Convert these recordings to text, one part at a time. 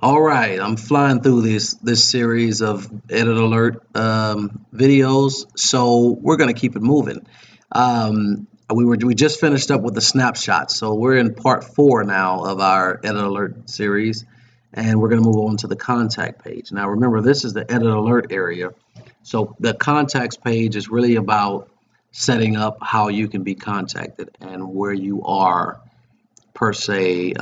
All right, I'm flying through this series of edit alert videos, so we're gonna keep it moving. We just finished up with the snapshot, so we're in part 4 now of our edit alert series, and we're gonna move on to the contact page. Now, remember, this is the edit alert area, so the contacts page is really about setting up how you can be contacted and where you are per se,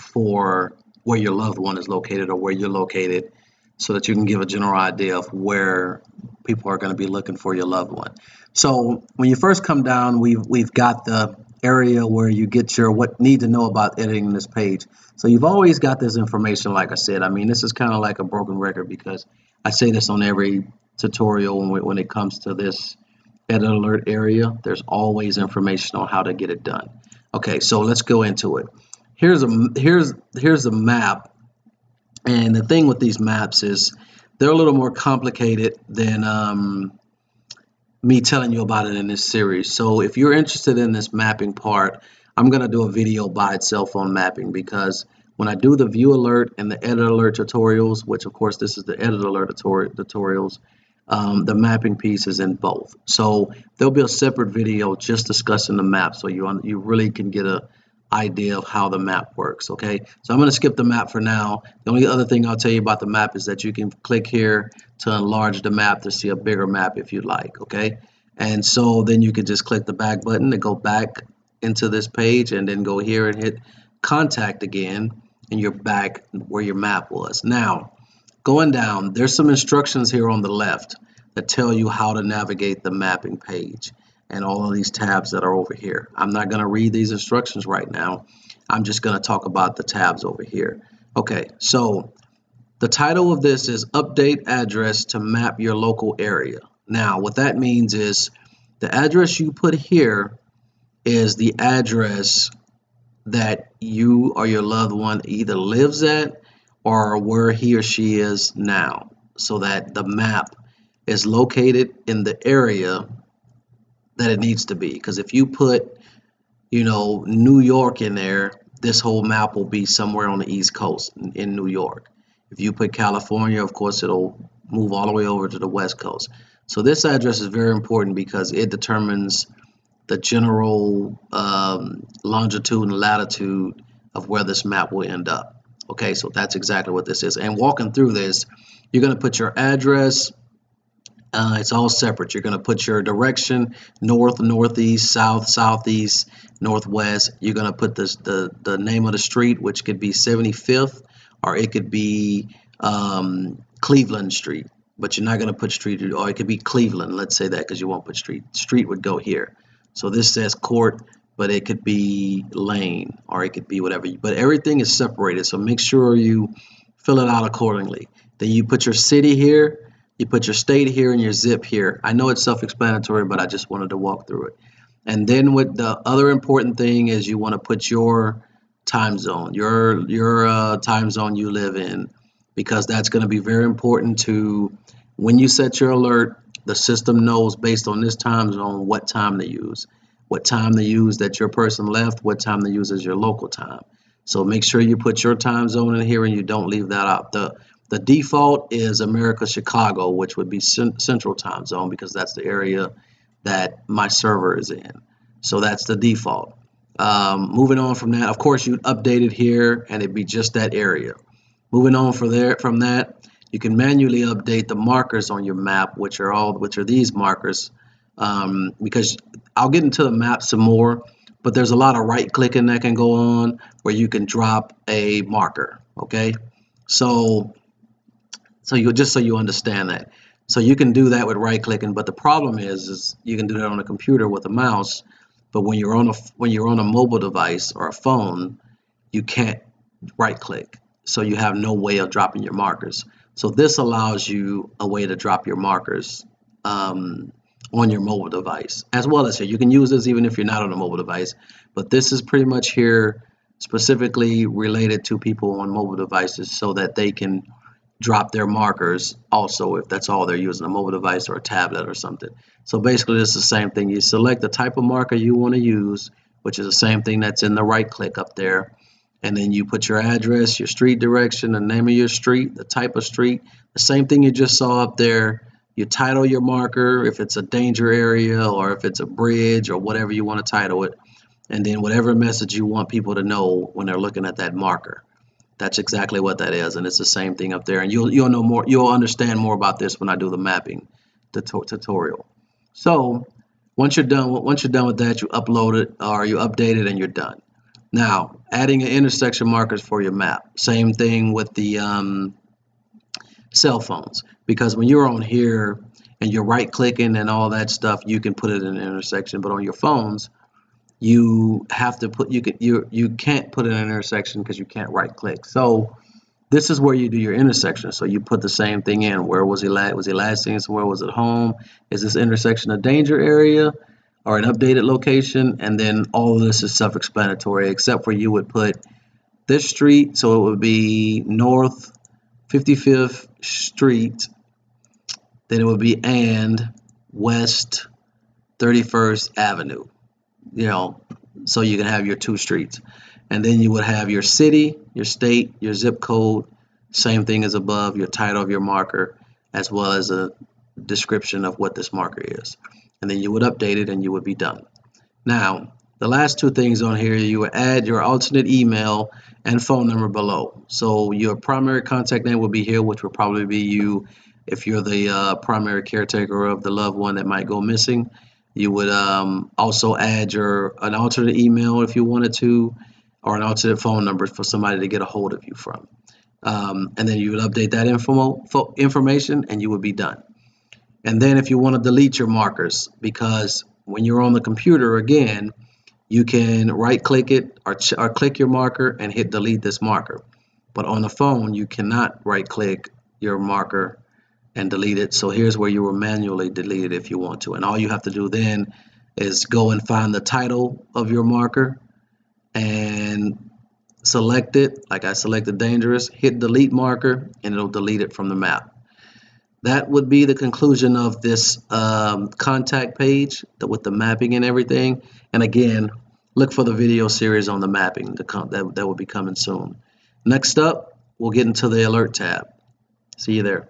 for where your loved one is located or where you're located, so that you can give a general idea of where people are going to be looking for your loved one. So when you first come down, we've got the area where you get your what need to know about editing this page. So you've always got this information. Like I said, I mean, this is kind of like a broken record because I say this on every tutorial when it comes to this edit alert area. There's always information on how to get it done. Okay, so let's go into it. Here's a map, and the thing with these maps is they're a little more complicated than me telling you about it in this series. So if you're interested in this mapping part, I'm going to do a video by itself on mapping, because when I do the view alert and the edit alert tutorials, which of course this is the edit alert tutorials, the mapping piece is in both. So there'll be a separate video just discussing the map, so you really can get a idea of how the map works. Okay, so I'm going to skip the map for now. The only other thing I'll tell you about the map is that you can click here to enlarge the map to see a bigger map if you'd like. Okay, and so then you can just click the back button to go back into this page, and then go here and hit contact again, and you're back where your map was. Now, going down, there's some instructions here on the left that tell you how to navigate the mapping page and all of these tabs that are over here. I'm not going to read these instructions right now. I'm just going to talk about the tabs over here. Okay, so the title of this is Update Address to Map Your Local Area. Now, what that means is the address you put here is the address that you or your loved one either lives at or where he or she is now, so that the map is located in the area that it needs to be. Because if you put, New York in there, this whole map will be somewhere on the East Coast in New York. If you put California, of course, it'll move all the way over to the West Coast. So this address is very important because it determines the general longitude and latitude of where this map will end up. Okay, so that's exactly what this is. And walking through this, you're going to put your address. It's all separate. You're going to put your direction: north, northeast, south, southeast, northwest. You're going to put the name of the street, which could be 75th, or it could be Cleveland Street. But you're not going to put street, or it could be Cleveland. Let's say that, because you won't put street. Street would go here. So this says court, but it could be lane, or it could be whatever. But everything is separated, so make sure you fill it out accordingly. Then you put your city here, you put your state here, and your zip here. I know it's self-explanatory, but I just wanted to walk through it. And then what the other important thing is, you want to put your time zone, your time zone you live in, because that's going to be very important to when you set your alert. The system knows based on this time zone what time to use, that your person left, what time to use as your local time. So make sure you put your time zone in here and you don't leave that out. The default is America Chicago, which would be central time zone, because that's the area that my server is in. So that's the default. Moving on from that, of course, you'd update it here and it'd be just that area. Moving on from that, you can manually update the markers on your map, which are these markers, because I'll get into the map some more, but there's a lot of right clicking that can go on where you can drop a marker. Okay, so you understand that. So you can do that with right clicking, but the problem is you can do that on a computer with a mouse, but when you're on a mobile device or a phone, you can't right click, so you have no way of dropping your markers. So this allows you a way to drop your markers on your mobile device, as well as here. You can use this even if you're not on a mobile device, but this is pretty much here specifically related to people on mobile devices, so that they can drop their markers also if that's all they're using, a mobile device or a tablet or something. So basically it's the same thing. You select the type of marker you want to use, which is the same thing that's in the right click up there, and then you put your address, your street direction, the name of your street, the type of street, the same thing you just saw up there. You title your marker if it's a danger area or if it's a bridge or whatever you want to title it, and then whatever message you want people to know when they're looking at that marker. That's exactly what that is, and it's the same thing up there. And you'll know more. You'll understand more about this when I do the mapping tutorial. So once you're done with that, you upload it or you update it, and you're done. Now, adding an intersection markers for your map. Same thing with the cell phones, because when you're on here and you're right clicking and all that stuff, you can put it in an intersection. But on your phones, you have to put you can't put it in an intersection because you can't right click. So this is where you do your intersection. So you put the same thing in. Where was he last seen somewhere? Was it home? Is this intersection a danger area or an updated location? And then all of this is self-explanatory, except for you would put this street, so it would be North 55th Street, then it would be and West 31st Avenue, so you can have your two streets. And then you would have your city, your state, your zip code, same thing as above, your title of your marker, as well as a description of what this marker is. And then you would update it and you would be done. Now, the last two things on here, you would add your alternate email and phone number below. So your primary contact name will be here, which will probably be you if you're the primary caretaker of the loved one that might go missing. You would also add an alternate email if you wanted to, or an alternate phone number for somebody to get a hold of you from. And then you would update that information and you would be done. And then if you want to delete your markers, because when you're on the computer, again, you can right click it or click your marker and hit delete this marker. But on the phone, you cannot right click your marker and delete it. So here's where you will manually delete it if you want to. And all you have to do then is go and find the title of your marker and select it. Like I selected dangerous, hit delete marker, and it'll delete it from the map. That would be the conclusion of this contact page with the mapping and everything. And again, look for the video series on the mapping that will be coming soon. Next up, we'll get into the alert tab. See you there.